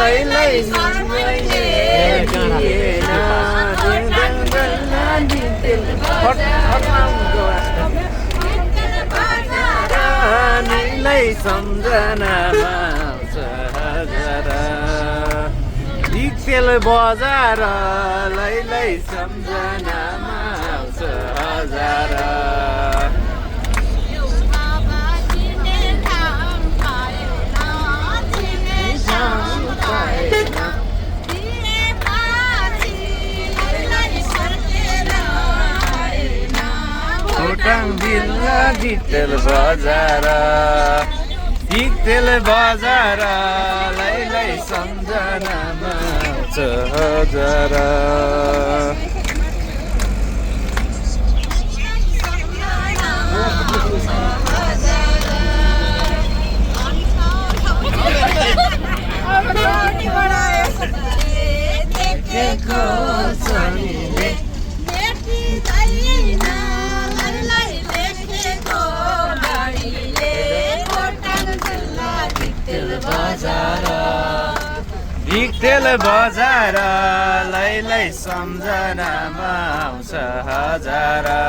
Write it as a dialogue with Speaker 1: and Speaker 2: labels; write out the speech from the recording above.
Speaker 1: लैलै सम्झने नीलै सम्झनामा आउँछ हजारा तेल बजार लैलै सम्झनामा आउँछ हजारा खोटाङ जिल्ला जितेल बजार तेल बजार लैलै सम्झनामा आउँछ हजारा तेल बजार लैलै सम्झनामा आउँछ हजारा